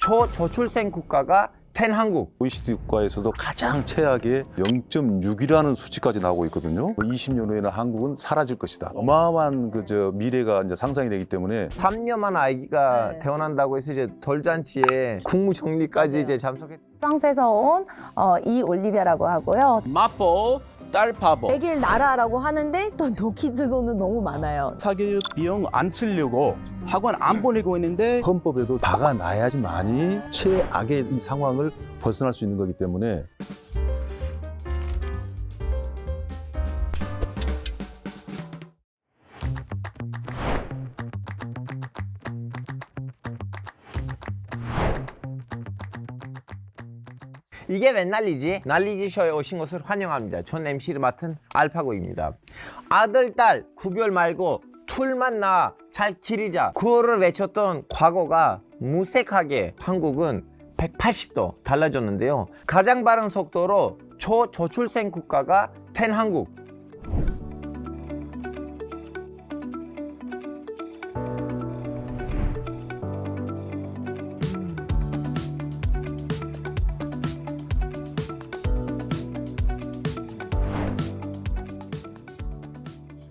초저출생 국가가 된 한국. OECD 국가에서도 가장 최악의 0.6이라는 수치까지 나오고 있거든요. 20년 후에는 한국은 사라질 것이다. 어마어마한 미래가 이제 상상이 되기 때문에 3년만 아기가 네. 태어난다고 해서 이제 돌잔치에 국무총리까지 이제 참석했. 프랑스에서 온 이 올리비아라고 하고요. 마포 딸바보. 백일 나라라고 하는데 또 노키즈소는 너무 많아요. 사교육 비용 안 쓰려고 학원 안 보내고 있는데 헌법에도 박아놔야지만이 최악의 이 상황을 벗어날 수 있는 거기 때문에 이게 웬 난리지? 난리지 쇼에 오신 것을 환영합니다. 전 MC를 맡은 알파고입니다. 아들, 딸 구별 말고 툴만 나 잘 기르자. 구호를 외쳤던 과거가 무색하게 한국은 180도 달라졌는데요. 가장 빠른 속도로 초저출생 국가가 된 한국.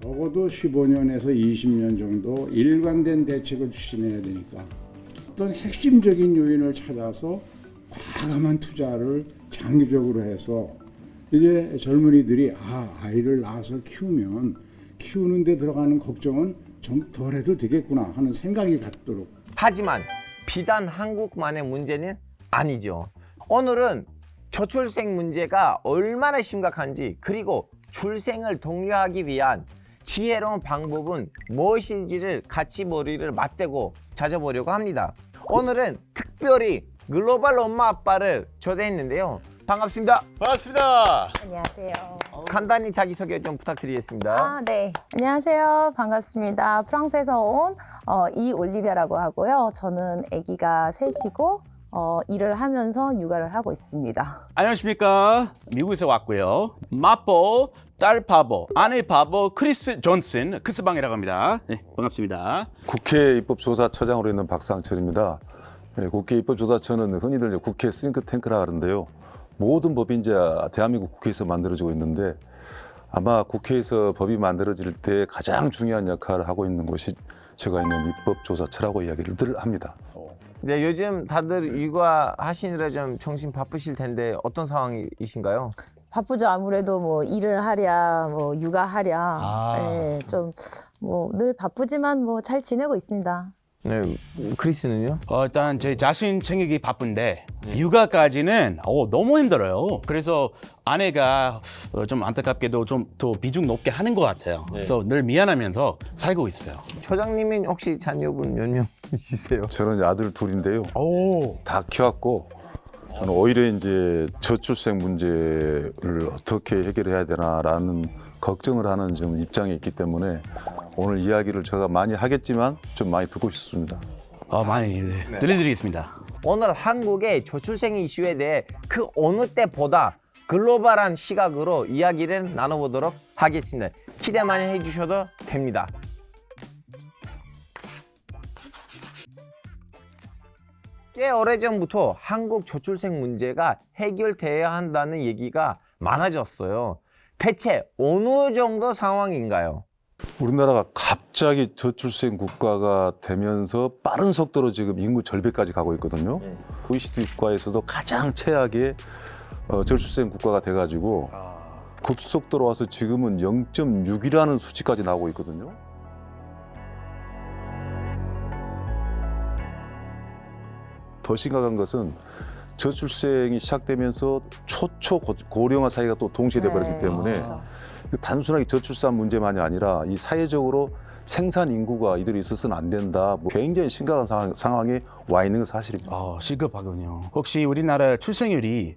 적어도 15년에서 20년 정도 일관된 대책을 추진해야 되니까 어떤 핵심적인 요인을 찾아서 과감한 투자를 장기적으로 해서 이제 젊은이들이 아이를 낳아서 키우는 데 들어가는 걱정은 좀 덜해도 되겠구나 하는 생각이 갖도록. 하지만 비단 한국만의 문제는 아니죠. 오늘은 저출생 문제가 얼마나 심각한지, 그리고 출생을 독려하기 위한 지혜로운 방법은 무엇인지를 같이 머리를 맞대고 찾아보려고 합니다. 오늘은 특별히 글로벌 엄마 아빠를 초대했는데요. 반갑습니다. 반갑습니다. 안녕하세요. 간단히 자기소개 좀 부탁드리겠습니다. 네. 안녕하세요. 반갑습니다. 프랑스에서 온 이 올리비아라고 하고요. 저는 아기가 셋이고 일을 하면서 육아를 하고 있습니다. 안녕하십니까. 미국에서 왔고요. 마포 딸바보 아내 바보 크리스 존슨 크스방이라고 합니다. 네, 반갑습니다. 국회 입법조사처장으로 있는 박상철입니다. 네, 국회 입법조사처는 흔히들 이제 국회 싱크탱크라 하는데요. 모든 법이 이제 대한민국 국회에서 만들어지고 있는데 아마 국회에서 법이 만들어질 때 가장 중요한 역할을 하고 있는 곳이 제가 있는 입법조사처라고 이야기를 늘 합니다. 이제 요즘 다들 육아하시느라 좀 정신 바쁘실 텐데 어떤 상황이신가요? 바쁘죠. 아무래도 뭐 일을 하랴, 뭐 육아하랴. 네, 좀 뭐 늘 바쁘지만 뭐 잘 지내고 있습니다. 네, 크리스는요? 일단 제 자신 챙기기 바쁜데 육아까지는 너무 힘들어요. 그래서 아내가 좀 안타깝게도 좀 더 비중 높게 하는 것 같아요. 그래서 늘 미안하면서 살고 있어요. 처장님은 혹시 자녀분 몇 명이시세요? 저는 이제 아들 둘인데요. 오. 다 키웠고 저는 오히려 이제 저출생 문제를 어떻게 해결해야 되나라는 걱정을 하는 좀 입장에 있기 때문에 오늘 이야기를 제가 많이 하겠지만 좀 많이 듣고 싶습니다. 많이 들려드리겠습니다. 오늘 한국의 저출생 이슈에 대해 그 어느 때보다 글로벌한 시각으로 이야기를 나눠보도록 하겠습니다. 기대 많이 해주셔도 됩니다. 꽤 오래전부터 한국 저출생 문제가 해결돼야 한다는 얘기가 많아졌어요. 대체 어느 정도 상황인가요? 우리나라가 갑자기 저출생 국가가 되면서 빠른 속도로 지금 인구 절벽까지 가고 있거든요. OECD 국가에서도 가장 최악의 저출생 국가가 돼가지고 급속도로 와서 지금은 0.6이라는 수치까지 나오고 있거든요. 더 심각한 것은 저출생이 시작되면서 초초 고령화 사회가 또 동시에 돼버렸기 때문에 그렇죠. 단순하게 저출산 문제만이 아니라 이 사회적으로 생산 인구가 이대로 있어서는 안 된다. 굉장히 심각한 상황에 와 있는 건 사실입니다. 시급하군요. 혹시 우리나라 출생률이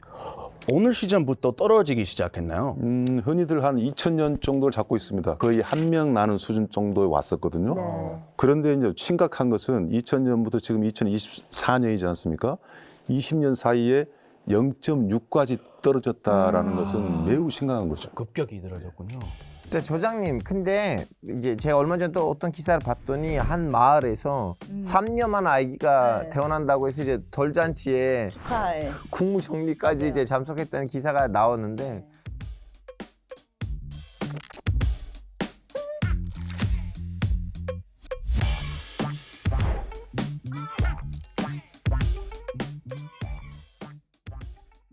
어느 시점부터 떨어지기 시작했나요? 흔히들 한 2000년 정도를 잡고 있습니다. 거의 한 명 나는 수준 정도에 왔었거든요. 네. 그런데 이제 심각한 것은 2000년부터 지금 2024년이지 않습니까? 20년 사이에 0.6까지 떨어졌다라는 것은 매우 심각한 거죠. 급격히 늘어졌군요. 자, 조장님, 근데 이제 제가 얼마 전에 또 어떤 기사를 봤더니 한 마을에서 3년 아기가 네. 태어난다고 해서 이제 돌잔치에 축하해. 국무총리까지 이제 참석했다는 기사가 나왔는데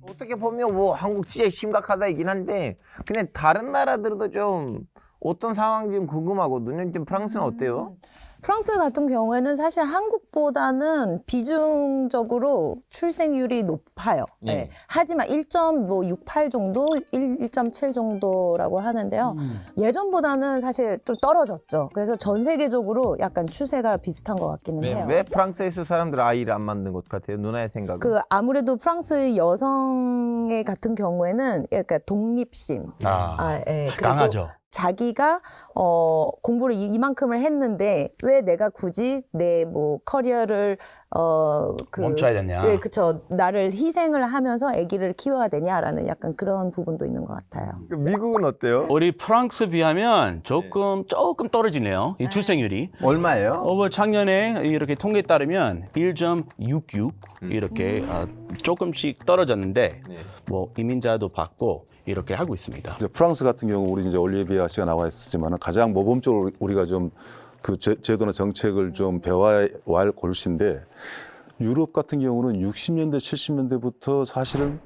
어떻게 보면 뭐 한국 진짜 심각하다이긴 한데 근데 다른 나라들도 좀 어떤 상황인지 좀 궁금하거든요. 좀 프랑스는 어때요? 프랑스 같은 경우에는 사실 한국보다는 비중적으로 출생률이 높아요. 네. 네. 하지만 1.68 정도, 1.7 정도라고 하는데요. 예전보다는 사실 좀 떨어졌죠. 그래서 전 세계적으로 약간 추세가 비슷한 것 같기는 해요. 왜 프랑스에서 사람들 아이를 안 만든 것 같아요? 누나의 생각은? 그 아무래도 프랑스 여성의 같은 경우에는 약간 독립심, 예. 그리고 강하죠. 자기가 공부를 이만큼을 했는데 왜 내가 굳이 내 뭐 커리어를 멈춰야 되냐. 네, 그쵸. 나를 희생을 하면서 아기를 키워야 되냐라는 약간 그런 부분도 있는 것 같아요. 미국은 어때요? 우리 프랑스 비하면 조금 떨어지네요. 이 출생률이. 얼마예요? 뭐 작년에 이렇게 통계에 따르면 1.66 이렇게 조금씩 떨어졌는데 뭐 이민자도 받고 이렇게 하고 있습니다. 이제 프랑스 같은 경우 우리 이제 올리비아 씨가 나와 있었지만 가장 모범적으로 우리가 좀 그 제도나 정책을 좀 배워야 할 골시인데 유럽 같은 경우는 60년대, 70년대부터 사실은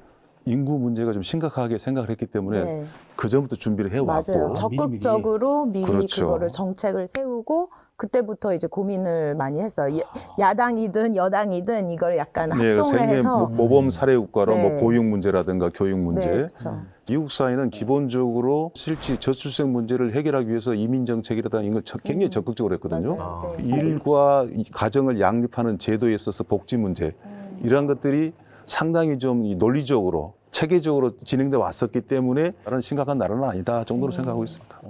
인구 문제가 좀 심각하게 생각을 했기 때문에 네. 그 전부터 준비를 해왔고 맞아요. 적극적으로 미리 그렇죠. 그거를 정책을 세우고 그때부터 이제 고민을 많이 했어요. 야당이든 여당이든 이걸 약간 네, 합동을 생애 해서 모범 사례 국가로 네. 뭐 보육 문제라든가 교육 문제. 네, 그렇죠. 미국 사회는 기본적으로 실제 저출생 문제를 해결하기 위해서 이민 정책이라든가 이걸 굉장히 적극적으로 했거든요. 맞아요. 네. 일과 이 가정을 양립하는 제도에 있어서 복지 문제 이러한 것들이 상당히 좀 이 논리적으로 체계적으로 진행돼 왔었기 때문에 다른 심각한 나라는 아니다 정도로 생각하고 있습니다.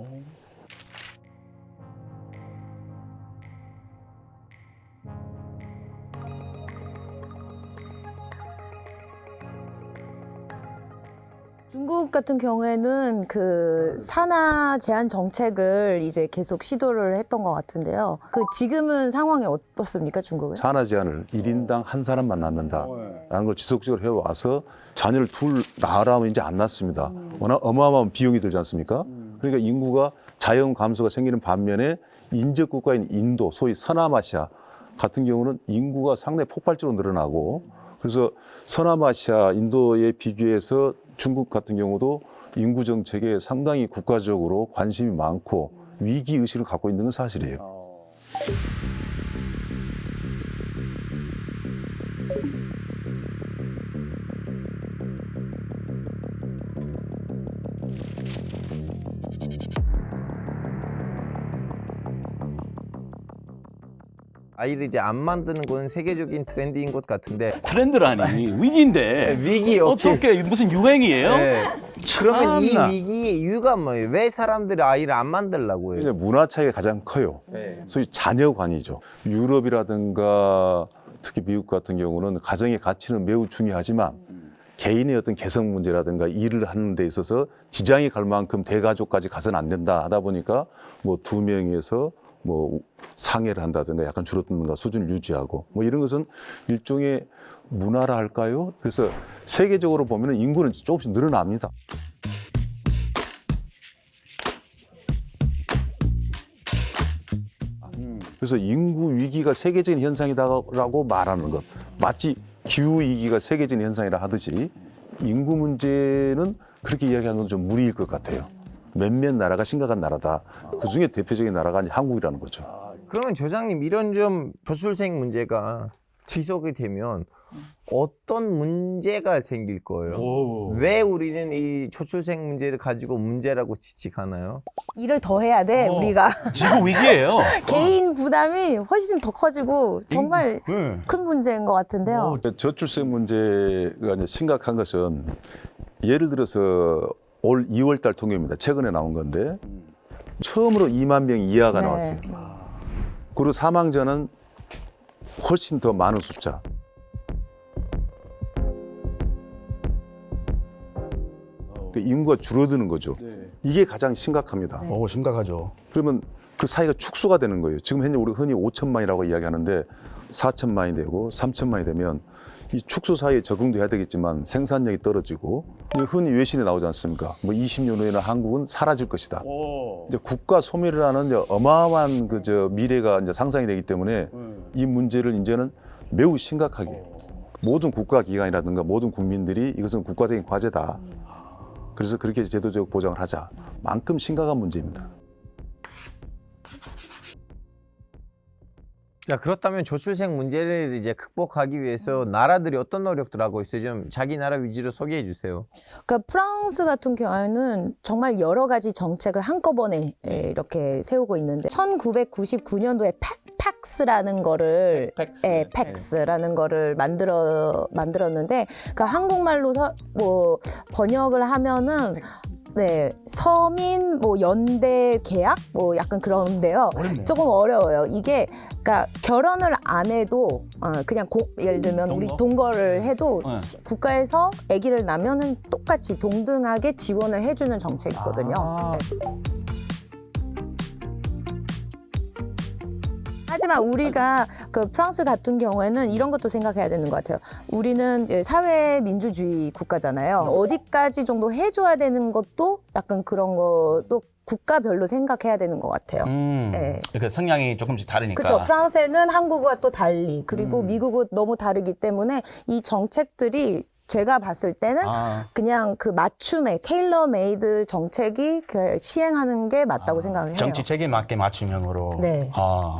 중국 같은 경우에는 그 산하 제한 정책을 이제 계속 시도를 했던 것 같은데요. 그 지금은 상황이 어떻습니까, 중국은? 산하 제한을 1인당 한 사람만 낳는다라는 걸 지속적으로 해와서 자녀를 둘 낳으라면 이제 안 낳습니다. 워낙 어마어마한 비용이 들지 않습니까? 그러니까 인구가 자연 감소가 생기는 반면에 인접 국가인 인도, 소위 서남아시아 같은 경우는 인구가 상당히 폭발적으로 늘어나고 그래서 서남아시아, 인도에 비교해서 중국 같은 경우도 인구 정책에 상당히 국가적으로 관심이 많고 위기 의식을 갖고 있는 건 사실이에요. 아이를 이제 안 만드는 건 세계적인 트렌드인 것 같은데 트렌드라니 위기인데 위기 어떻게 무슨 유행이에요? 네. 그러면 이 참나. 위기의 이유가 뭐예요? 왜 사람들이 아이를 안 만들려고 해요? 이제 문화 차이가 가장 커요. 소위 자녀관이죠. 유럽이라든가 특히 미국 같은 경우는 가정의 가치는 매우 중요하지만 개인의 어떤 개성 문제라든가 일을 하는 데 있어서 지장이 갈 만큼 대가족까지 가서는 안 된다 하다 보니까 뭐 2명에서 뭐 상해를 한다든가 약간 줄어든가 수준을 유지하고 뭐 이런 것은 일종의 문화라 할까요? 그래서 세계적으로 보면 인구는 조금씩 늘어납니다. 그래서 인구 위기가 세계적인 현상이다라고 말하는 것 마치 기후 위기가 세계적인 현상이라 하듯이 인구 문제는 그렇게 이야기하는 건 좀 무리일 것 같아요. 몇몇 나라가 심각한 나라다. 그중에 대표적인 나라가 이제 한국이라는 거죠. 그러면 조장님 이런 좀 저출생 문제가 지속이 되면 어떤 문제가 생길 거예요? 왜 우리는 이 저출생 문제를 가지고 문제라고 지칭하나요? 일을 더 해야 돼, 우리가. 지구 위기예요. 개인 부담이 훨씬 더 커지고 정말 네. 큰 문제인 것 같은데요. 저출생 문제가 이제 심각한 것은 예를 들어서 올 2월 달 통계입니다. 최근에 나온 건데 처음으로 2만 명 이하가 네. 나왔어요. 그리고 사망자는 훨씬 더 많은 숫자. 그 인구가 줄어드는 거죠. 이게 가장 심각합니다. 오, 심각하죠. 그러면 그 사이가 축소가 되는 거예요. 지금 현재 우리 흔히 5천만이라고 이야기하는데 4천만이 되고 3천만이 되면 이 축소 사이에 적응도 해야 되겠지만 생산력이 떨어지고 흔히 외신에 나오지 않습니까? 뭐 20년 후에는 한국은 사라질 것이다. 이제 국가 소멸이라는 이제 어마어마한 미래가 이제 상상이 되기 때문에 이 문제를 이제는 매우 심각하게 모든 국가 기관이라든가 모든 국민들이 이것은 국가적인 과제다. 그래서 그렇게 제도적 보장을 하자. 만큼 심각한 문제입니다. 자, 그렇다면 저출생 문제를 이제 극복하기 위해서 나라들이 어떤 노력들 하고 있어요? 좀 자기 나라 위주로 소개해 주세요. 그러니까 프랑스 같은 경우에는 정말 여러 가지 정책을 한꺼번에 이렇게 세우고 있는데 1999년도에 팩스라는 거를 팩스라는 거를 만들었는데 그러니까 한국말로 뭐 번역을 하면은 네, 서민 뭐 연대 계약 뭐 약간 그런데요. 어렵네요. 조금 어려워요. 이게 그러니까 결혼을 안 해도 그냥 예를 들면 우리 동거를 해도 국가에서 아기를 낳으면은 똑같이 동등하게 지원을 해주는 정책이거든요. 네. 하지만 우리가 그 프랑스 같은 경우에는 이런 것도 생각해야 되는 것 같아요. 우리는 사회 민주주의 국가잖아요. 어디까지 정도 해줘야 되는 것도 약간 그런 것도 국가별로 생각해야 되는 것 같아요. 네. 그 성향이 조금씩 다르니까. 그렇죠. 프랑스는 한국과 또 달리 그리고 미국은 너무 다르기 때문에 이 정책들이 제가 봤을 때는 그냥 그 맞춤의 테일러 메이드 정책이 시행하는 게 맞다고 생각을 해요. 정치책에 맞게 맞춤형으로. 네.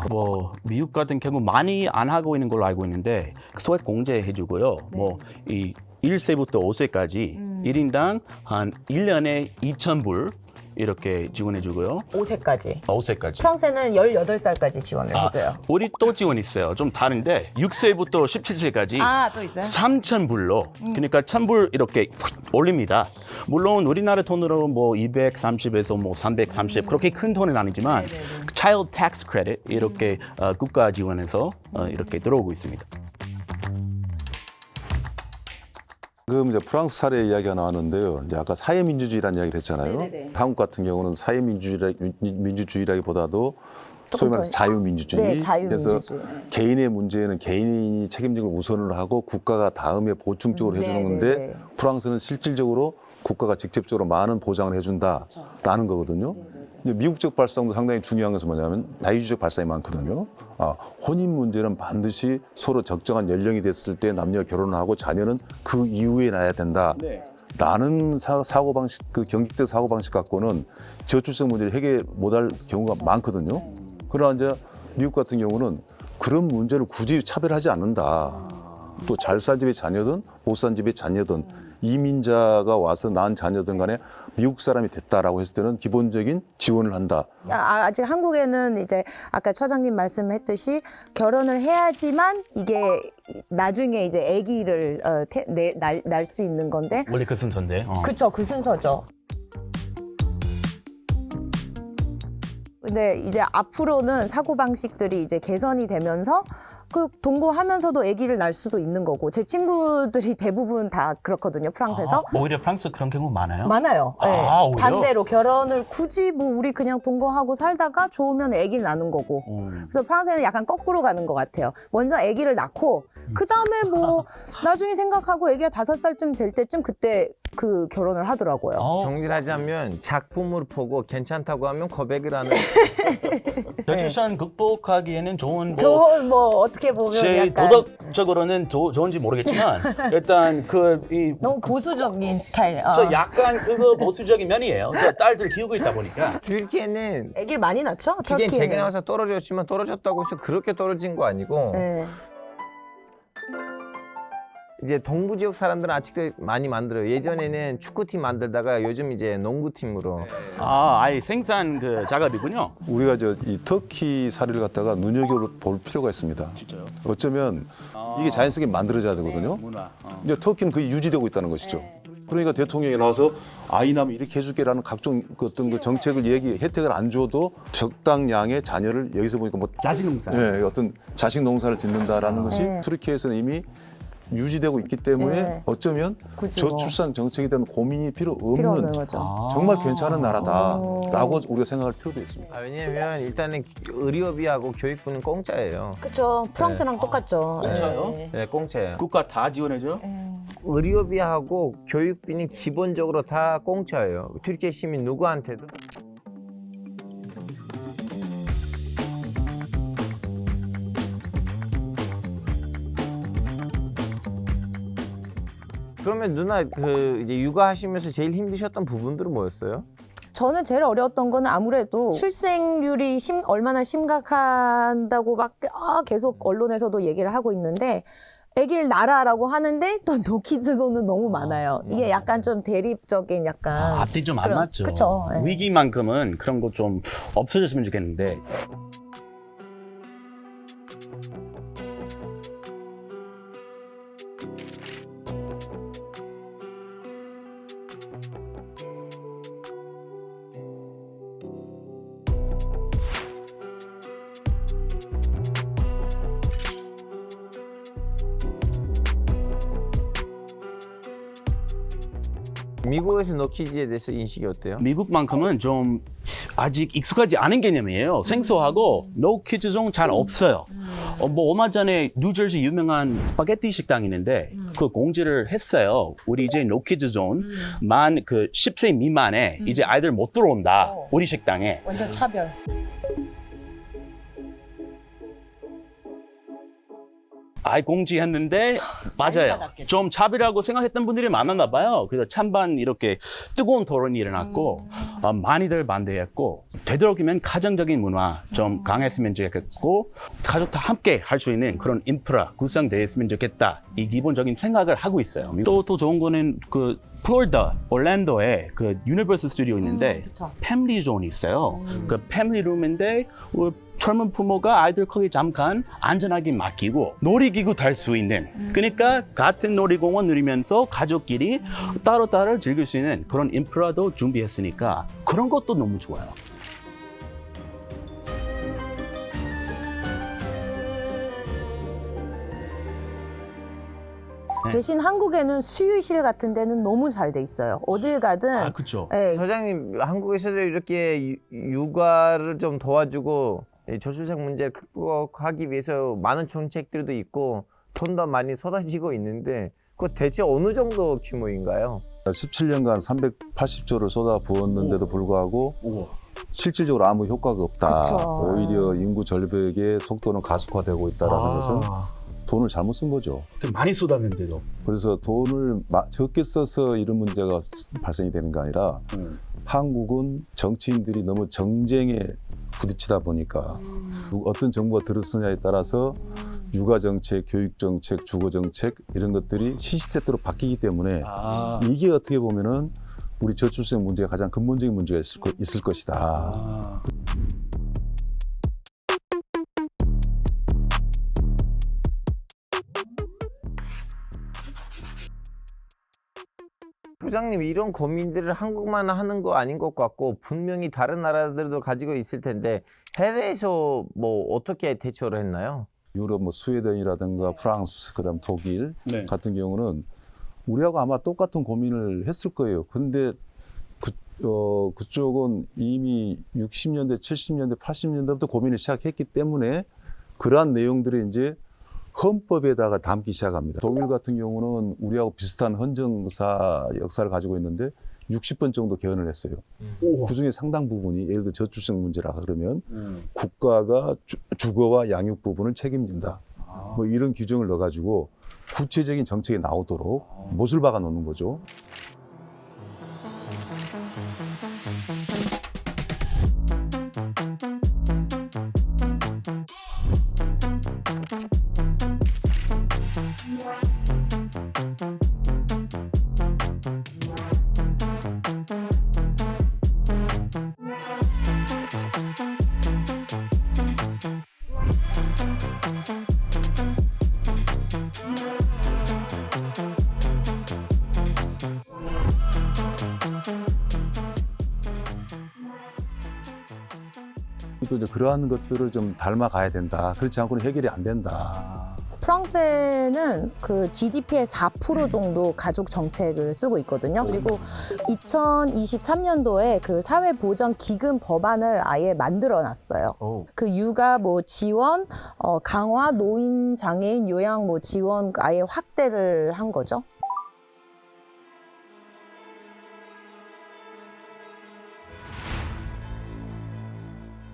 뭐 미국 같은 경우 많이 안 하고 있는 걸로 알고 있는데 소액 공제 해주고요. 뭐 이 1세부터 5세까지 1인당 한 1년에 2,000불 이렇게 지원해주고요. 5세까지. 5세까지. 프랑스는 18살까지 지원을 해줘요. 우리 또 지원 있어요. 좀 다른데 6세부터 17세까지 또 있어요? 3,000불로 그러니까 1,000불 이렇게 올립니다. 물론 우리나라 돈으로 뭐 230에서 뭐 330 그렇게 큰 돈은 아니지만 Child Tax Credit 이렇게 국가 지원해서 이렇게 들어오고 있습니다. 지금 이제 프랑스 사례 이야기가 나왔는데요. 이제 아까 사회민주주의라는 이야기를 했잖아요. 네네네. 한국 같은 경우는 사회민주주의라기보다도 소위 말해서 더- 자유민주주의. 네, 자유민주주의. 그래서 개인의 문제는 개인이 책임질 걸 우선을 하고 국가가 다음에 보충적으로 해주는 건데 네네네. 프랑스는 실질적으로 국가가 직접적으로 많은 보장을 해준다라는 거거든요. 이제 미국적 발상도 상당히 중요한 것은 뭐냐면 자유주의적 발상이 많거든요. 혼인 문제는 반드시 서로 적정한 연령이 됐을 때 남녀가 결혼을 하고 자녀는 그 이후에 낳아야 된다. 라는 사고방식, 그 경직된 사고방식 갖고는 저출생 문제를 해결 못할 경우가 많거든요. 그러나 이제 미국 같은 경우는 그런 문제를 굳이 차별하지 않는다. 또 잘 살 집의 자녀든 못 산 집의 자녀든 이민자가 와서 낳은 자녀든 간에 미국 사람이 됐다라고 했을 때는 기본적인 지원을 한다. 아직 한국에는 이제 아까 처장님 말씀했듯이 결혼을 해야지만 이게 나중에 이제 아기를 낳을 수 있는 건데 원래 그 순서인데. 그쵸, 그 순서죠. 근데 이제 앞으로는 사고방식들이 이제 개선이 되면서 그 동거하면서도 아기를 낳을 수도 있는 거고 제 친구들이 대부분 다 그렇거든요, 프랑스에서. 오히려 프랑스 그런 경우 많아요? 많아요. 네. 오히려? 반대로 결혼을 굳이 뭐 우리 그냥 동거하고 살다가 좋으면 아기를 낳는 거고. 그래서 프랑스에는 약간 거꾸로 가는 것 같아요. 먼저 아기를 낳고 그 다음에 뭐 나중에 생각하고 아기가 5살쯤 될 때쯤 그때 그 결혼을 하더라고요. 정리를 하자면 작품을 보고 괜찮다고 하면 고백을 하는. 저출산 극복하기에는 좋은 좋은 뭐 어떻게 보면 제 약간 도덕적으로는 좋은지 모르겠지만 일단 너무 보수적인 스타일. 저 약간 그거 보수적인 면이에요. 저 딸들 키우고 있다 보니까. 튀르키예는 아기를 많이 낳죠? 기계는 제게 터키에는. 나와서 떨어졌지만 떨어졌다고 해서 그렇게 떨어진 거 아니고 네. 이제 동부 지역 사람들은 아직도 많이 만들어요. 예전에는 축구팀 만들다가 요즘 이제 농구팀으로. 아예 생산 그 작업이군요. 우리가 이 터키 사례를 갖다가 눈여겨볼 필요가 있습니다. 진짜요? 어쩌면 이게 자연스럽게 만들어져야 되거든요. 문화. 이제 터키는 그게 유지되고 있다는 것이죠. 그러니까 대통령이 나와서 아이 낳으면 이렇게 해줄게라는 각종 그 어떤 그 정책을 혜택을 안 줘도 적당량의 자녀를 여기서 보니까 뭐 자식 농사. 어떤 자식 농사를 짓는다라는 것이 네. 터키에서는 이미 유지되고 있기 때문에 네. 어쩌면 굳이 뭐. 저출산 정책에 대한 고민이 필요 필요 없는 없는 거죠. 정말 괜찮은 나라다라고 우리가 생각할 필요도 있습니다. 왜냐면 일단은 의료비하고 교육비는 공짜예요. 그렇죠. 프랑스랑 똑같죠. 공짜요? 네. 네, 공짜예요. 국가 다 지원해줘? 의료비하고 교육비는 기본적으로 다 공짜예요. 튀르키예 시민 누구한테도. 그러면 누나 그 이제 육아하시면서 제일 힘드셨던 부분들은 뭐였어요? 저는 제일 어려웠던 거는 아무래도 출생률이 얼마나 심각한다고 막 계속 언론에서도 얘기를 하고 있는데 아기를 낳아라고 하는데 또 노키즈존은 너무 많아요. 이게 약간 좀 대립적인 약간 앞뒤 좀 안 그런- 맞죠. 그쵸, 예. 위기만큼은 그런 거 좀 없어졌으면 좋겠는데. 미국에서 노키즈에 대해서 인식이 어때요? 미국만큼은 좀 아직 익숙하지 않은 개념이에요. 생소하고 노 키즈존 잘 없어요. 뭐 얼마 전에 뉴저지 유명한 스파게티 식당이 있는데 그 공지를 했어요. 우리 이제 노 키즈존 만 그 10세 미만에 이제 아이들 못 들어온다. 우리 식당에. 완전 차별. 아이 공지했는데 맞아요. 받았겠죠. 좀 차별하고 생각했던 분들이 많았나 봐요. 그래서 찬반 이렇게 뜨거운 토론이 일어났고 많이들 반대했고 되도록이면 가정적인 문화 좀 강했으면 좋겠고 가족 다 함께 할 수 있는 그런 인프라 구성되었으면 좋겠다. 이 기본적인 생각을 하고 있어요. 또 좋은 거는 그 플로리다, 올랜도에 그 유니버설 스튜디오 있는데 그쵸. 패밀리 존이 있어요. 그 패밀리 룸인데 젊은 부모가 아이들 거기 잠깐 안전하게 맡기고 놀이기구 탈 수 있는 그러니까 같은 놀이공원 누리면서 가족끼리 따로따로 즐길 수 있는 그런 인프라도 준비했으니까 그런 것도 너무 좋아요. 대신 한국에는 수유실 같은 데는 너무 잘 돼 있어요. 어딜 가든. 그렇죠. 예, 소장님, 한국에서도 이렇게 육아를 좀 도와주고 이 저출생 문제를 극복하기 위해서 많은 정책들도 있고 돈도 많이 쏟아지고 있는데 그거 대체 어느 정도 규모인가요? 17년간 380조를 쏟아 부었는데도 불구하고 실질적으로 아무 효과가 없다. 그쵸. 오히려 인구 절벽의 속도는 가속화되고 있다는 것은 돈을 잘못 쓴 거죠. 많이 쏟았는데도. 그래서 돈을 적게 써서 이런 문제가 발생이 되는 게 아니라 한국은 정치인들이 너무 정쟁에 부딪히다 보니까 어떤 정부가 들어서냐에 따라서 육아정책, 교육정책, 주거정책 이런 것들이 시시때때로 바뀌기 때문에 이게 어떻게 보면은 우리 저출생 문제가 가장 근본적인 문제가 있을 것이다. 소장님, 이런 고민들을 한국만 하는 거 아닌 것 같고 분명히 다른 나라들도 가지고 있을 텐데 해외에서 뭐 어떻게 대처를 했나요? 유럽 뭐 스웨덴이라든가 프랑스, 그다음 독일 네. 같은 경우는 우리하고 아마 똑같은 고민을 했을 거예요. 근데 그쪽은 이미 60년대, 70년대, 80년대부터 고민을 시작했기 때문에 그러한 내용들이 이제 헌법에다가 담기 시작합니다. 독일 같은 경우는 우리하고 비슷한 헌정사 역사를 가지고 있는데 60번 정도 개헌을 했어요. 그중에 상당 부분이 예를 들어 저출생 문제라 그러면 국가가 주거와 양육 부분을 책임진다. 뭐 이런 규정을 넣어가지고 구체적인 정책이 나오도록 못을 박아 놓는 거죠. 또 이제 그러한 것들을 좀 닮아가야 된다. 그렇지 않고는 해결이 안 된다. 프랑스는 그 GDP의 4% 정도 가족 정책을 쓰고 있거든요. 그리고 2023년도에 그 사회보장 기금 법안을 아예 만들어 놨어요. 그 육아 뭐 지원, 강화, 노인, 장애인, 요양 뭐 지원 아예 확대를 한 거죠.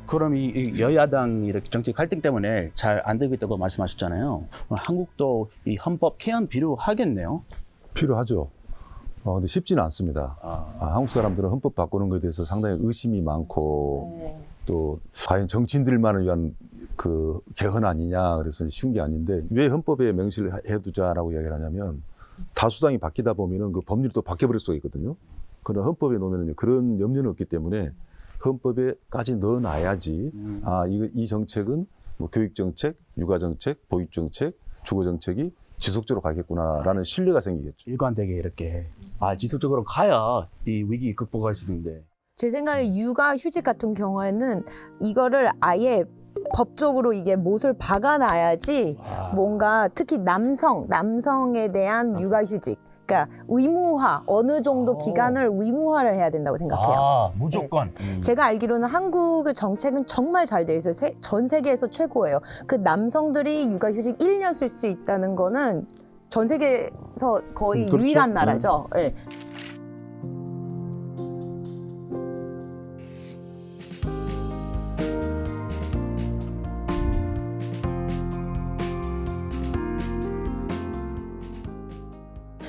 그럼 이 여야당 이렇게 정책 갈등 때문에 잘 안 되고 있다고 말씀하셨잖아요. 한국도 이 헌법 개헌 필요하겠네요. 필요하죠. 근데 쉽지는 않습니다. 한국 사람들은 헌법 바꾸는 것에 대해서 상당히 의심이 많고 또 과연 정치인들만을 위한 그 개헌 아니냐 그래서 쉬운 게 아닌데 왜 헌법에 명시를 해두자라고 이야기를 하냐면 다수당이 바뀌다 보면은 그 법률이 또 바뀌어버릴 수가 있거든요. 그러나 헌법에 놓으면 그런 염려는 없기 때문에 헌법에까지 넣어놔야지 이 정책은 뭐 교육정책, 육아정책, 보육정책, 주거정책이 지속적으로 가겠구나라는 신뢰가 생기겠죠. 일관되게 이렇게 지속적으로 가야 이 위기 극복할 수 있는데. 제 생각에 육아휴직 같은 경우에는 이거를 아예 법적으로 이게 못을 박아놔야지 뭔가 특히 남성에 대한 육아휴직, 그러니까 의무화, 어느 정도 기간을 의무화를 해야 된다고 생각해요. 무조건. 제가 알기로는 한국의 정책은 정말 잘 돼 있어요. 전 세계에서 최고예요. 그 남성들이 육아휴직 1년 쓸 수 있다는 거는 전 세계에서 거의 그렇죠. 유일한 나라죠. 네.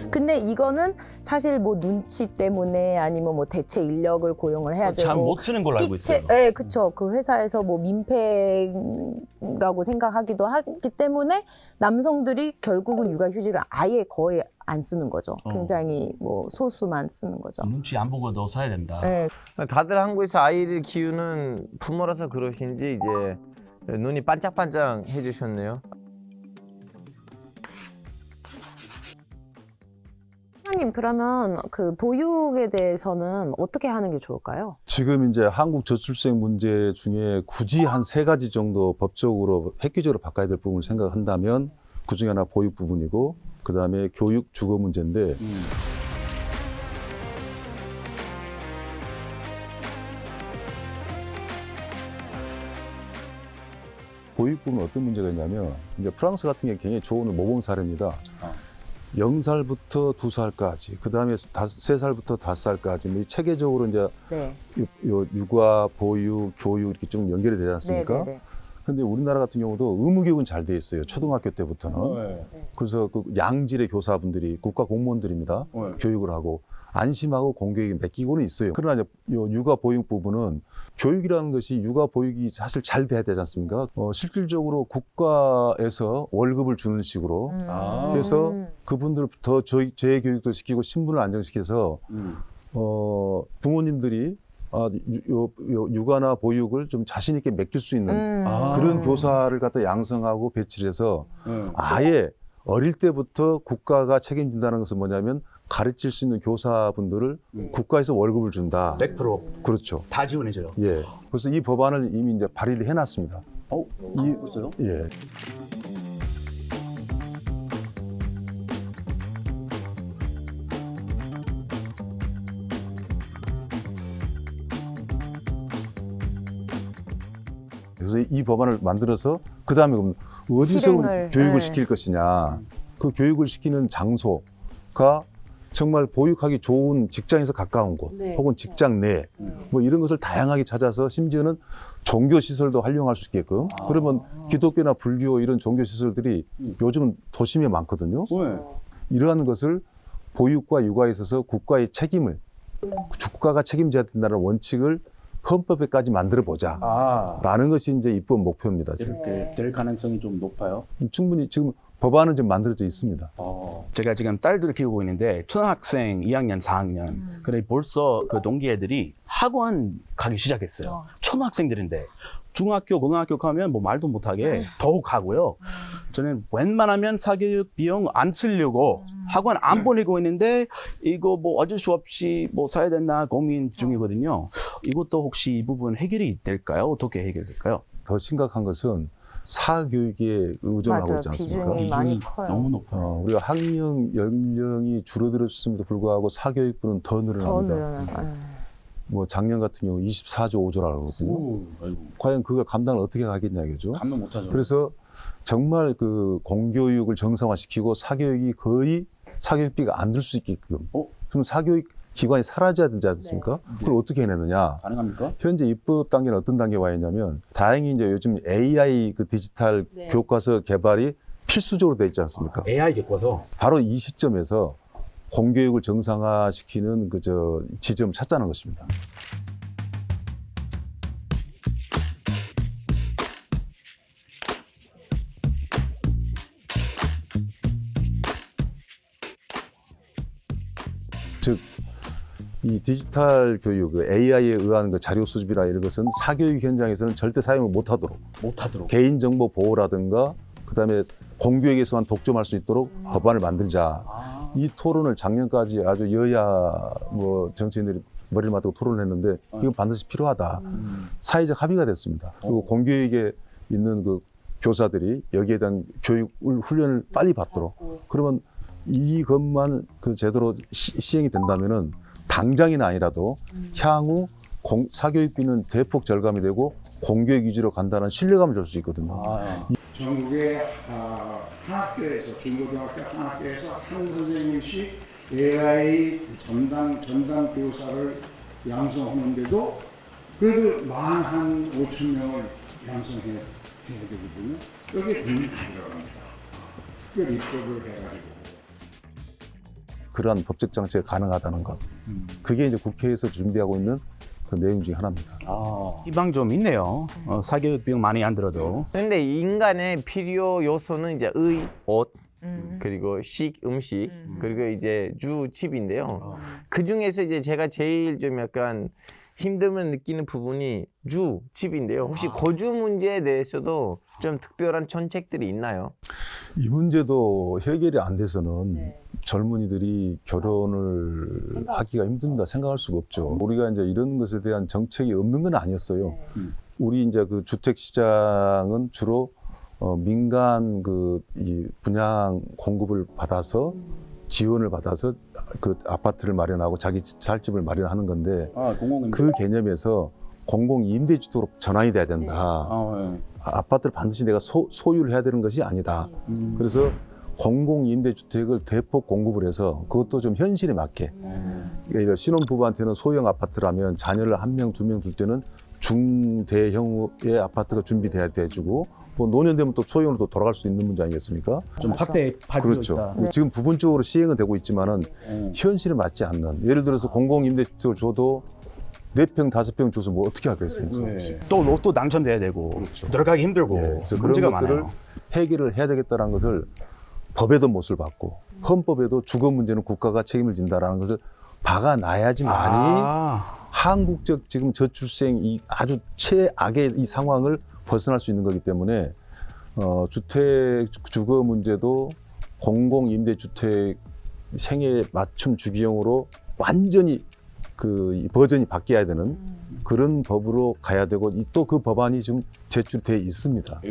근데 이거는 사실 뭐 눈치 때문에 아니면 뭐 대체 인력을 고용을 해야 되고 잘 못 쓰는 걸로 알고 있어요. 네, 그렇죠. 그 회사에서 뭐 민폐라고 생각하기도 하기 때문에 남성들이 결국은 육아휴직을 아예 거의 안 쓰는 거죠. 굉장히 뭐 소수만 쓰는 거죠. 눈치 안 보고도 써야 된다. 네. 다들 한국에서 아이를 키우는 부모라서 그러신지 이제 눈이 반짝반짝 해주셨네요. 선생님, 그러면 그 보육에 대해서는 어떻게 하는 게 좋을까요? 지금 이제 한국 저출생 문제 중에 굳이 한 3가지 정도 법적으로 획기적으로 바꿔야 될 부분을 생각한다면 그중에 하나 보육 부분이고 그다음에 교육 주거 문제인데 보육 부분은 어떤 문제가 있냐면 이제 프랑스 같은 게 굉장히 좋은 모범 사례입니다. 0살부터 2살까지, 그 다음에 3살부터 5살까지, 뭐 체계적으로 이제 네. 육아, 보육, 교육 이렇게 좀 연결이 되지 않습니까? 네. 근데 우리나라 같은 경우도 의무교육은 잘 돼 있어요. 초등학교 때부터는. 그래서 그 양질의 교사분들이 국가 공무원들입니다. 교육을 하고 안심하고 공교육에 맡기고는 있어요. 그러나 이제 육아 보육 부분은 교육이라는 것이 육아 보육이 사실 잘 돼야 되지 않습니까? 실질적으로 국가에서 월급을 주는 식으로 해서 그분들 더 재교육도 시키고 신분을 안정시켜서 부모님들이 육아나 보육을 좀 자신 있게 맡길 수 있는 그런 교사를 갖다 양성하고 배치를 해서 아예 어릴 때부터 국가가 책임진다는 것은 뭐냐면 가르칠 수 있는 교사분들을 국가에서 월급을 준다. 100% 그렇죠. 다 지원해줘요. 예. 그래서 이 법안을 이미 이제 발의를 해놨습니다. 벌써요? 예. 그래서 이 법안을 만들어서 그 다음에 어디서 실행을, 교육을 네. 시킬 것이냐. 그 교육을 시키는 장소가 정말 보육하기 좋은 직장에서 가까운 곳, 혹은 직장 내, 뭐 이런 것을 다양하게 찾아서 심지어는 종교시설도 활용할 수 있게끔. 그러면 기독교나 불교 이런 종교시설들이 요즘은 도심에 많거든요. 이러한 것을 보육과 육아에 있어서 국가의 책임을, 국가가 책임져야 된다는 원칙을 헌법에까지 만들어 보자. 라는 것이 이제 입법 목표입니다. 지금. 이렇게 될 가능성이 좀 높아요. 충분히 지금 법안은 지금 만들어져 있습니다. 제가 지금 딸들을 키우고 있는데 초등학생 2학년, 4학년. 그래 벌써 그 동기 애들이 학원 가기 시작했어요. 초등학생들인데 중학교, 고등학교 가면 뭐 말도 못하게 더욱 가고요. 저는 웬만하면 사교육 비용 안 쓰려고 학원 안 보내고 있는데 이거 뭐 어쩔 수 없이 뭐 사야 되나 고민 중이거든요. 이것도 혹시 이 부분 해결이 될까요? 어떻게 해결될까요? 더 심각한 것은 사교육에 의존을 하고 맞아요. 있지 않습니까? 비중이 많이 커요. 너무 높아요. 우리가 학령 연령이 줄어들었음에도 불구하고 사교육부는 더 더 늘어납니다. 늘어나요. 뭐 작년 같은 경우 24조 5조라고 그러거든요. 오, 아이고. 과연 그걸 감당을 어떻게 하겠냐 이거죠. 감당 못하죠. 그래서 정말 그 공교육을 정상화시키고 사교육이 거의 사교육비가 안 들 수 있게끔. 그럼 사교육 기관이 사라져야 되지 않습니까? 그걸 어떻게 해내느냐? 가능합니까? 현재 입법 단계는 어떤 단계에 와 있냐면 다행히 이제 요즘 AI 그 디지털 교과서 개발이 필수적으로 돼 있지 않습니까? AI 교과서. 바로 이 시점에서 공교육을 정상화시키는 그저 지점을 찾자는 것입니다. 즉, 이 디지털 교육, 그 AI에 의한 그 자료 수집이나 이런 것은 사교육 현장에서는 절대 사용을 못하도록 개인정보 보호라든가 그다음에 공교육에서만 독점할 수 있도록 법안을 만들자. 이 토론을 작년까지 아주 여야 뭐 정치인들이 머리를 맞대고 토론을 했는데 이건 반드시 필요하다. 사회적 합의가 됐습니다. 그리고 공교육에 있는 그 교사들이 여기에 대한 교육을 훈련을 빨리 받도록. 그러면 이것만 그 제대로 시행이 된다면은 당장은 아니라도 향후 사교육비는 대폭 절감이 되고 공교육 위주로 간다는 신뢰감을 줄 수 있거든요. 전국의 한 학교에서 중고등학교 한 학교에서 한 선생님씩 AI 전담 교사를 양성하는데도 그래도 한 5천 명을 양성해야 되거든요. 여기 돈이 많이 들어갑니다. 그걸 입법을 해가지고. 그러한 법적 장치가 가능하다는 것. 그게 이제 국회에서 준비하고 있는 그 내용 중에 하나입니다. 희망 좀 있네요. 사교육 비용 많이 안 들어도. 근데 인간의 필요 요소는 이제 의, 옷, 그리고 식, 음식, 그리고 이제 주집인데요. 그 중에서 이제 제가 제일 좀 약간 힘듦을 느끼는 부분이 주집인데요. 혹시 거주 문제에 대해서도 좀 특별한 정책들이 있나요? 이 문제도 해결이 안 돼서는 젊은이들이 결혼을 하기가 힘듭니다. 생각할 수가 없죠. 우리가 이제 이런 것에 대한 정책이 없는 건 아니었어요. 우리 이제 그 주택 시장은 주로 민간 이 분양 공급을 받아서 지원을 받아서 그 아파트를 마련하고 자기 살 집을 마련하는 건데 그 개념에서 공공 임대주택으로 전환이 돼야 된다. 아파트를 반드시 내가 소유를 해야 되는 것이 아니다. 그래서 공공 임대주택을 대폭 공급을 해서 그것도 좀 현실에 맞게. 그러니까 신혼부부한테는 소형 아파트라면 자녀를 한 명, 두 명 둘 때는 중대형의 아파트가 준비돼야 돼주고 뭐 노년 되면 또 소형으로 또 돌아갈 수 있는 문제 아니겠습니까? 좀 확대할 필요가 그렇죠. 있다. 지금 부분적으로 시행은 되고 있지만은 현실에 맞지 않는. 예를 들어서 공공 임대주택을 줘도 4평, 5평 줘서 뭐 어떻게 하겠습니까? 또 로또 당첨돼야 되고 들어가기 힘들고 그래서 문제가 그런 것들을 많아요. 해결을 해야 되겠다는 것을 법에도 못을 받고 헌법에도 주거 문제는 국가가 책임을 진다라는 것을 박아놔야지만이 한국적 지금 저출생 이 아주 최악의 이 상황을 벗어날 수 있는 거기 때문에 주택 주거 문제도 공공 임대주택 생애 맞춤 주기형으로 완전히 그 버전이 바뀌어야 되는 그런 법으로 가야 되고 또 그 법안이 지금 제출돼 있습니다.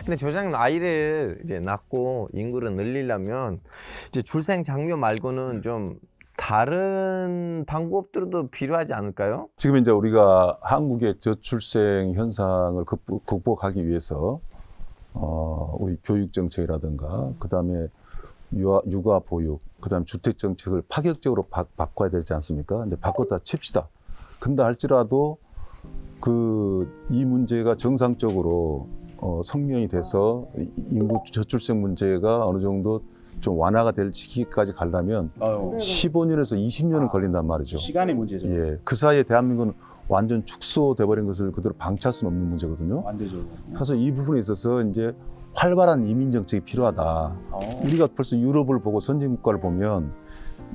근데 조장님 아이를 이제 낳고 인구를 늘리려면 이제 출생 장려 말고는 좀 다른 방법들도 필요하지 않을까요? 지금 이제 우리가 한국의 저출생 현상을 극복하기 위해서 우리 교육 정책이라든가 그다음에 육아 보육, 그다음에 주택 정책을 파격적으로 바꿔야 되지 않습니까? 근데 바꿨다 칩시다. 근데 할지라도 이 문제가 정상적으로 성명이 돼서 인구 저출생 문제가 어느 정도 좀 완화가 될 시기까지 가려면 15년에서 20년은 걸린단 말이죠. 시간의 문제죠. 예, 그 사이에 대한민국은 완전 축소돼 버린 것을 그대로 방치할 수는 없는 문제거든요. 안 되죠. 그래서 이 부분에 있어서 이제 활발한 이민 정책이 필요하다. 우리가 벌써 유럽을 보고 선진 국가를 보면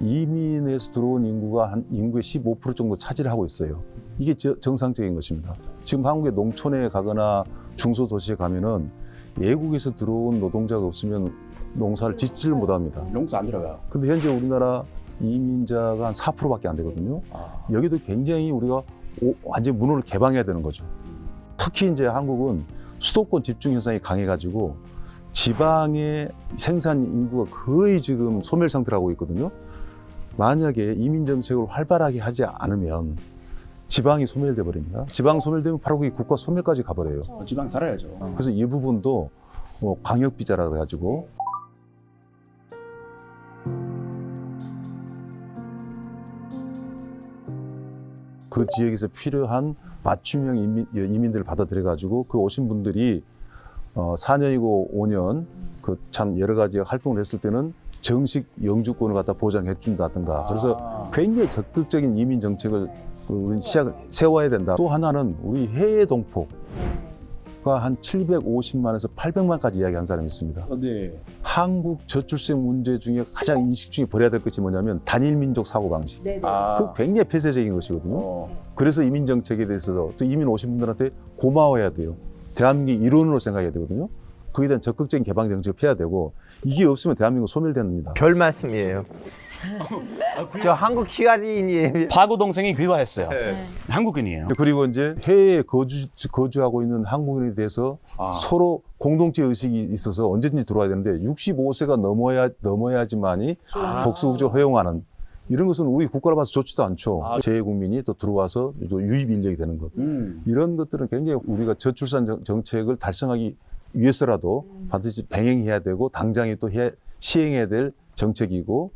이민에서 들어온 인구가 한 인구의 15% 정도 차지를 하고 있어요. 이게 정상적인 것입니다. 지금 한국의 농촌에 가거나 중소도시에 가면은 외국에서 들어온 노동자가 없으면 농사를 짓지를 못합니다. 농사 안 들어가요. 근데 현재 우리나라 이민자가 한 4%밖에 안 되거든요. 여기도 굉장히 우리가 완전 문호를 개방해야 되는 거죠. 특히 이제 한국은 수도권 집중 현상이 강해가지고 지방의 생산 인구가 거의 지금 소멸 상태를 하고 있거든요. 만약에 이민 정책을 활발하게 하지 않으면 지방이 소멸돼 버립니다. 지방 소멸되면 바로 그게 국가 소멸까지 가버려요. 지방 살아야죠. 그래서 이 부분도 광역비자라 그래가지고 그 지역에서 필요한 맞춤형 이민들을 받아들여가지고 그 오신 분들이 4년이고 5년 그 참 여러 가지 활동을 했을 때는 정식 영주권을 갖다 보장해 준다든가 그래서 굉장히 적극적인 이민 정책을 우리는 시작을 세워야 된다. 또 하나는 우리 해외 동포가 한 750만에서 800만까지 이야기한 사람이 있습니다. 네. 한국 저출생 문제 중에 가장 인식 중에 버려야 될 것이 뭐냐면 단일 민족 사고 방식. 그 굉장히 폐쇄적인 것이거든요. 그래서 이민 정책에 대해서 또 이민 오신 분들한테 고마워해야 돼요. 대한민국의 일원으로 생각해야 되거든요. 거기에 대한 적극적인 개방 정책을 펴야 되고 이게 없으면 대한민국 소멸됩니다. 별 말씀이에요. 저 한국 귀화지인이에요. 파고 동생이 귀화했어요. 한국인이에요. 그리고 이제 해외에 거주하고 있는 한국인에 대해서 서로 공동체 의식이 있어서 언제든지 들어와야 되는데 65세가 넘어야지만이 복수국적 허용하는 이런 것은 우리 국가로 봐서 좋지도 않죠. 재외국민이 또 들어와서 또 유입 인력이 되는 것. 이런 것들은 굉장히 우리가 저출산 정책을 달성하기 위해서라도 반드시 병행해야 되고 당장에 또 시행해야 될 정책이고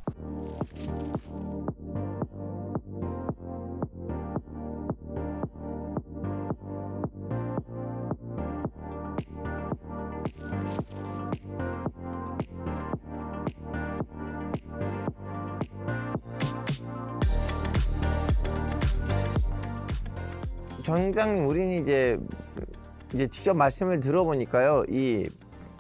정장님, 우리는 이제 직접 말씀을 들어보니까요, 이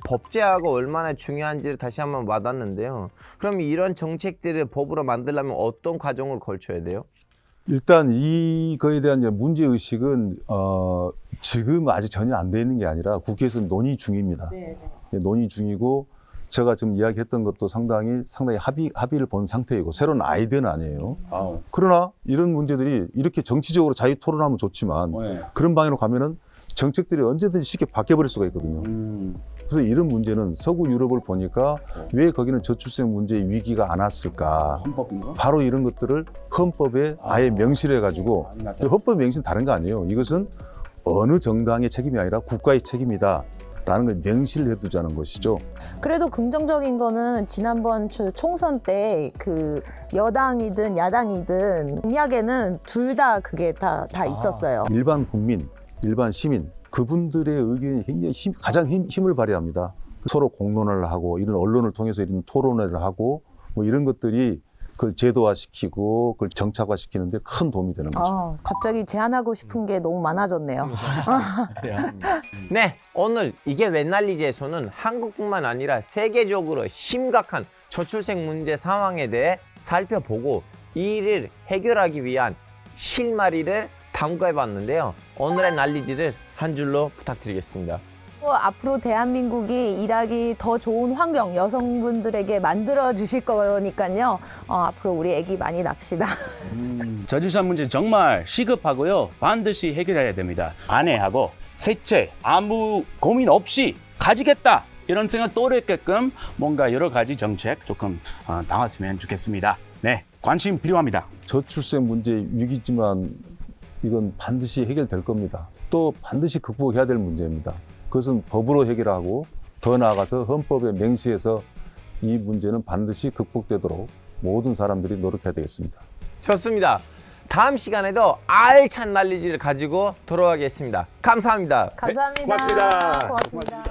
법제화가 얼마나 중요한지를 다시 한번 와닿는데요. 그럼 이런 정책들을 법으로 만들려면 어떤 과정을 거쳐야 돼요? 일단 이거에 대한 문제 의식은 지금 아직 전혀 안 돼 있는 게 아니라 국회에서 논의 중입니다. 논의 중이고 제가 지금 이야기했던 것도 상당히 합의를 본 상태이고 새로운 아이디어는 아니에요. 그러나 이런 문제들이 이렇게 정치적으로 자유 토론하면 좋지만 그런 방향으로 가면은 정책들이 언제든지 쉽게 바뀌어버릴 수가 있거든요. 그래서 이런 문제는 서구 유럽을 보니까 왜 거기는 저출생 문제의 위기가 안 왔을까? 헌법인가? 바로 이런 것들을 헌법에 아예 명시를 해가지고 헌법 명시는 다른 거 아니에요. 이것은 어느 정당의 책임이 아니라 국가의 책임이다. 라는 걸 명시를 해두자는 것이죠. 그래도 긍정적인 거는 지난번 총선 때 그 여당이든 야당이든 공약에는 둘 다 그게 다 있었어요. 일반 국민, 일반 시민 그분들의 의견이 굉장히 가장 힘을 발휘합니다. 서로 공론을 하고 이런 언론을 통해서 이런 토론회를 하고 뭐 이런 것들이 그걸 제도화시키고 그걸 정착화시키는 데 큰 도움이 되는 거죠. 갑자기 제안하고 싶은 게 너무 많아졌네요. 네, 오늘 이게 왜 난리지에서는 한국뿐만 아니라 세계적으로 심각한 저출생 문제 상황에 대해 살펴보고 이를 해결하기 위한 실마리를 탐구해봤는데요. 오늘의 난리지를 한 줄로 부탁드리겠습니다. 앞으로 대한민국이 일하기 더 좋은 환경 여성분들에게 만들어 주실 거니까요. 앞으로 우리 애기 많이 납시다. 저출산 문제 정말 시급하고요. 반드시 해결해야 됩니다. 아내하고 셋째 아무 고민 없이 가지겠다 이런 생각 떠오르게끔 뭔가 여러 가지 정책 조금 나왔으면 좋겠습니다. 네, 관심 필요합니다. 저출생 문제 위기지만 이건 반드시 해결될 겁니다. 또 반드시 극복해야 될 문제입니다. 그것은 법으로 해결하고 더 나아가서 헌법에 명시해서 이 문제는 반드시 극복되도록 모든 사람들이 노력해야 되겠습니다. 좋습니다. 다음 시간에도 알찬 난리지를 가지고 돌아오겠습니다. 감사합니다. 감사합니다. 고맙습니다. 고맙습니다.